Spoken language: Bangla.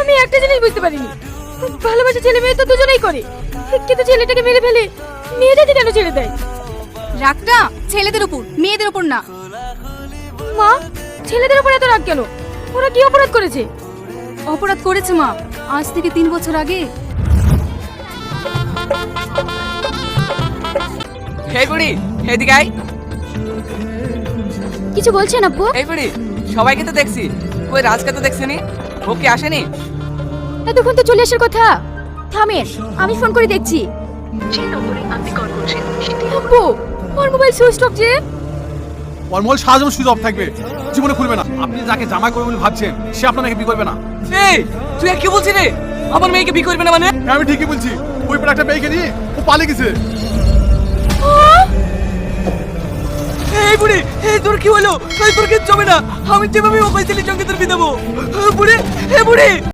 আমি একটা জিনিস বুঝতে পারিনি, ভালোবাসা ছেলে মেয়ে তো দুজনেই করে, কিন্তু ছেলেটাকে মেরে ফেলে মেয়েটাকে কেন ছেড়ে দেয়? রাগটা ছেলেদের উপর, মেয়েদের উপর না। মা, ছেলেদের উপর এত রাগ কেন? ওরা কি অপরাধ করেছে? অপরাধ করেছে মা, আজ থেকে 3 বছর আগে। এই বুড়ি, এদিকে আয়। কিছু বলছেন আব্বু? এই বুড়ি, সবাইকে তো দেখছি, কই রাজকে তো দেখছিনি, ও কি আসেনি? এতক্ষণ তো চলে আসার কথা। থামেন, আমি ফোন করে দেখছি। আব্বু, ওর মোবাইল সুইচ অফ যে। ওর মোবাইল সারা জীবন সুইচ অফ থাকবে, জীবনে খুলবে না। আপনি যাকে জামাই করবে বলে ভাবছেন, সে আপনার মেয়েকে বিয়ে করবে না। এই তুই আর কি বলছিস রে? আমার মেয়েকে বিয়ে করবে না মানে? হ্যাঁ, আমি ঠিকই বলছি। ওই পর একটা মেয়েকে নিয়ে ও পালিয়ে গেছে। এই বুড়ি, এই তোর কি হলো? তোর কিচ্ছু হবে না, আমি যেভাবে ও কইছিলি সঙ্গে তোর বিয়ে দেবো। বুড়ি, এই বুড়ি।